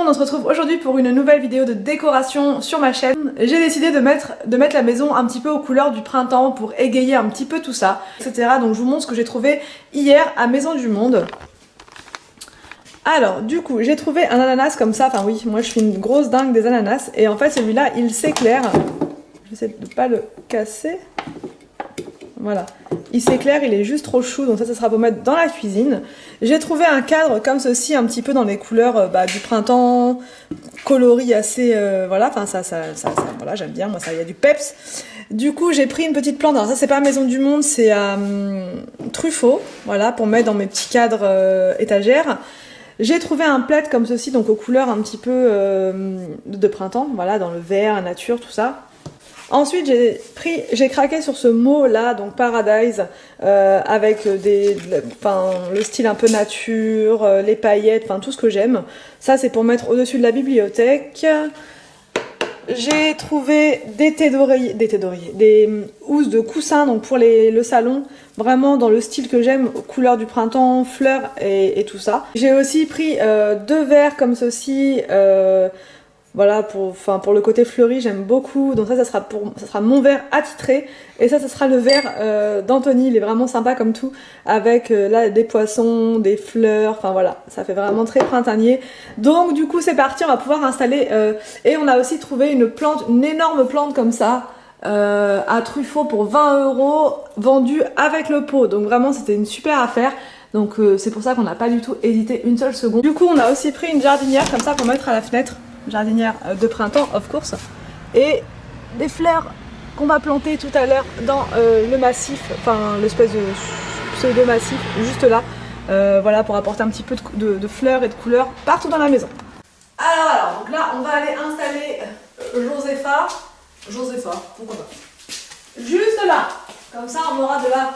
monde, on se retrouve aujourd'hui pour une nouvelle vidéo de décoration sur ma chaîne. J'ai décidé de mettre la maison un petit peu aux couleurs du printemps pour égayer un petit peu tout ça, etc. Donc je vous montre ce que j'ai trouvé hier à Maison du Monde. Alors du coup j'ai trouvé un ananas comme ça, enfin oui, moi je suis une grosse dingue des ananas. Et en fait celui-là il s'éclaire, j'essaie de pas le casser. Voilà, il s'éclaire, il est juste trop chou, donc ça sera pour mettre dans la cuisine. J'ai trouvé un cadre comme ceci, un petit peu dans les couleurs du printemps, coloris assez, voilà, enfin ça voilà, j'aime bien, moi ça, il y a du peps. Du coup j'ai pris une petite plante, alors ça c'est pas Maison du Monde, c'est Truffaut, voilà, pour mettre dans mes petits cadres étagères. J'ai trouvé un plaid comme ceci, donc aux couleurs un petit peu de printemps, voilà, dans le vert, la nature, tout ça. Ensuite j'ai craqué sur ce mot là, donc Paradise, avec le style un peu nature, les paillettes, enfin tout ce que j'aime. Ça c'est pour mettre au-dessus de la bibliothèque. J'ai trouvé des housses de coussins, donc pour le salon, vraiment dans le style que j'aime, couleur du printemps, fleurs et tout ça. J'ai aussi pris deux verres comme ceci. Voilà, pour le côté fleuri, j'aime beaucoup. Donc ça sera mon verre attitré. Et ça sera le verre d'Anthony. Il est vraiment sympa comme tout. Avec là des poissons, des fleurs. Enfin voilà, ça fait vraiment très printanier. Donc du coup c'est parti, on va pouvoir installer. Et on a aussi trouvé une énorme plante comme ça. À Truffaut pour 20 €, vendue avec le pot. Donc vraiment c'était une super affaire. Donc c'est pour ça qu'on n'a pas du tout hésité une seule seconde. Du coup on a aussi pris une jardinière comme ça pour mettre à la fenêtre. Jardinière de printemps, of course, et des fleurs qu'on va planter tout à l'heure dans le massif, enfin l'espèce de pseudo-massif juste là, voilà, pour apporter un petit peu de fleurs et de couleurs partout dans la maison. Alors, donc là on va aller installer Josepha, pourquoi pas, juste là, comme ça on aura de la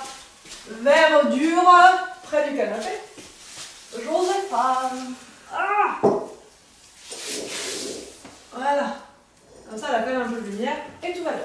verdure près du canapé. Josepha, voilà, comme ça elle a quand même un peu de lumière et tout va bien.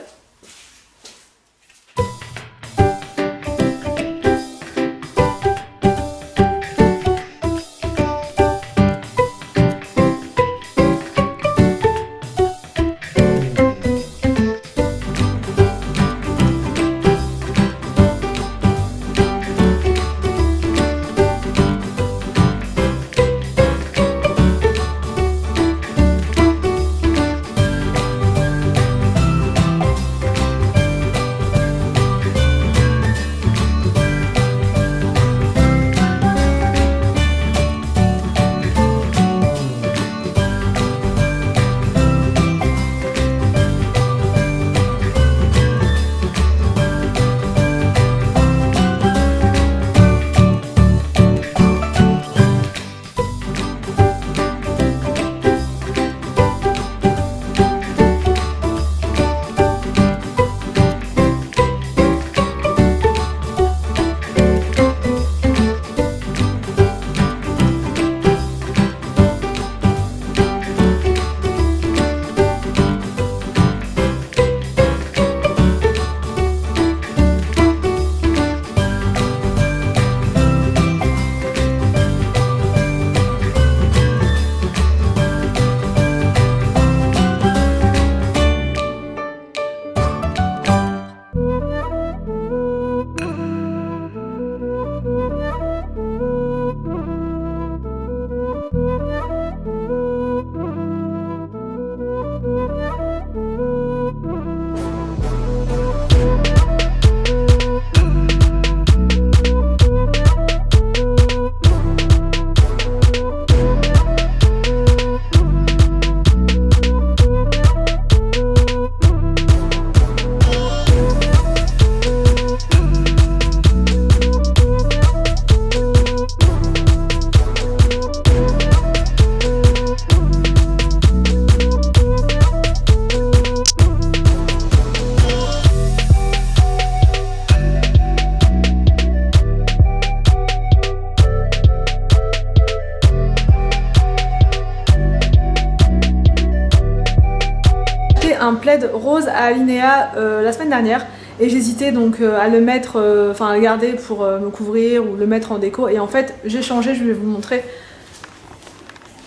Un plaid rose à Alinéa la semaine dernière et j'hésitais donc à le mettre, à le garder pour me couvrir ou le mettre en déco, et en fait j'ai changé, je vais vous montrer.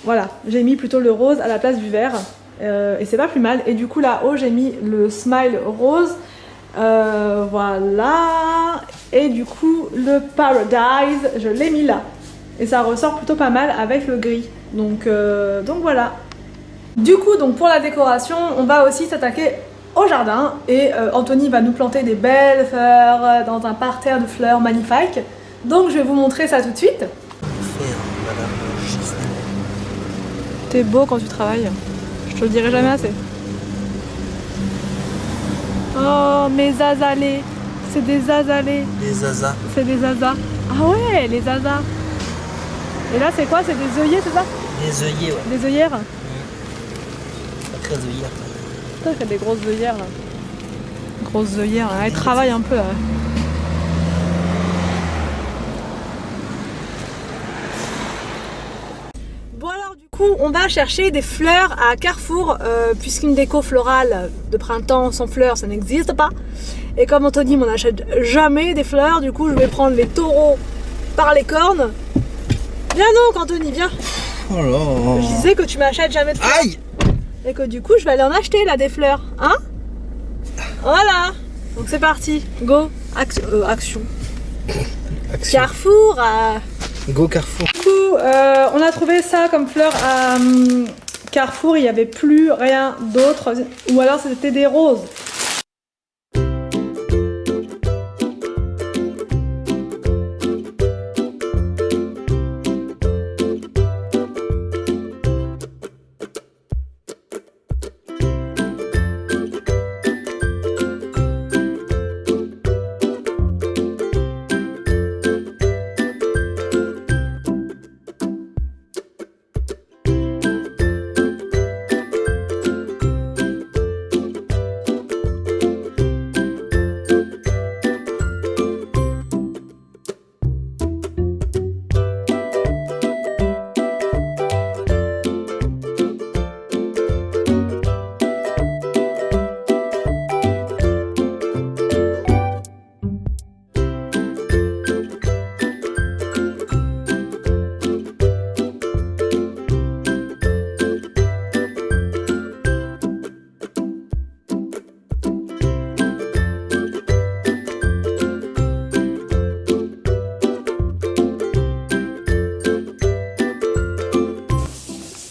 voilà, j'ai mis plutôt le rose à la place du vert. Et c'est pas plus mal. Et du coup là-haut j'ai mis le smile rose. Voilà. Et du coup le paradise, je l'ai mis là. Et ça ressort plutôt pas mal avec le gris. Donc voilà. Du coup, donc pour la décoration, on va aussi s'attaquer au jardin. Et Anthony va nous planter des belles fleurs dans un parterre de fleurs magnifiques. Donc je vais vous montrer ça tout de suite. T'es beau quand tu travailles. Je te le dirai jamais assez. Oh, mes azalées. C'est des azalées. Des zazas. C'est des zazas. Ah ouais, les zazas. Et là, c'est quoi? C'est des œillets, c'est ça? Des œillets, ouais. Des œillères? Pas très œillères. Putain, il y a des grosses œillères là. Grosses œillères, là. Elles travaillent un peu là. Bon alors du coup, on va chercher des fleurs à Carrefour, puisqu'une déco florale de printemps sans fleurs, ça n'existe pas. Et comme Anthony m'en achète jamais des fleurs, du coup je vais prendre les taureaux par les cornes. Viens donc Anthony, viens. Oh là. Je disais que tu m'achètes jamais de fleurs. Aïe. Et que du coup je vais aller en acheter là des fleurs, hein? Voilà. Donc c'est parti, go, action. Carrefour. Go Carrefour. Du coup, on a trouvé ça comme fleurs à Carrefour, il n'y avait plus rien d'autre, ou alors c'était des roses.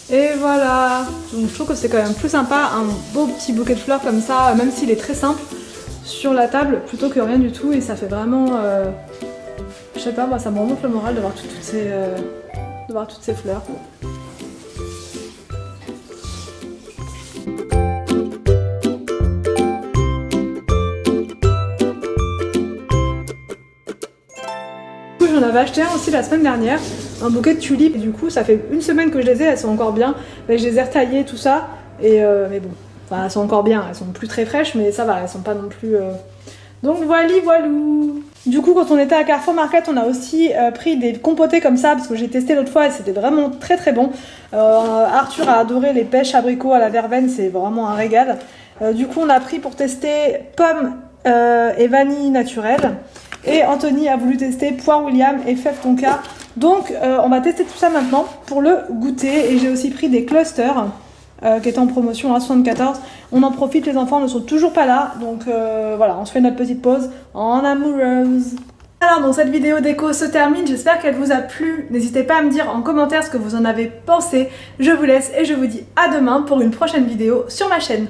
Et voilà, donc je trouve que c'est quand même plus sympa un beau petit bouquet de fleurs comme ça, même s'il est très simple, sur la table plutôt que rien du tout, et ça fait vraiment, je sais pas, moi ça me remonte le moral de voir toutes ces fleurs. J'en avais acheté un aussi la semaine dernière, un bouquet de tulipes, et du coup ça fait une semaine que je les ai, elles sont encore bien, mais je les ai retaillées tout ça, et mais bon, enfin elles sont encore bien, elles sont plus très fraîches, mais ça va, elles sont pas non plus... Donc voilou. Du coup quand on était à Carrefour Market, on a aussi pris des compotés comme ça, parce que j'ai testé l'autre fois et c'était vraiment très très bon. Arthur a adoré les pêches abricots à la verveine, c'est vraiment un régal. Du coup on a pris pour tester pommes et vanille naturelle. Et Anthony a voulu tester poire William et fève tonka. Donc on va tester tout ça maintenant pour le goûter. Et j'ai aussi pris des clusters qui étaient en promotion à 74. On en profite, les enfants ne sont toujours pas là. Donc voilà, on se fait notre petite pause en amoureuse. Alors donc cette vidéo déco se termine, j'espère qu'elle vous a plu. N'hésitez pas à me dire en commentaire ce que vous en avez pensé. Je vous laisse et je vous dis à demain pour une prochaine vidéo sur ma chaîne.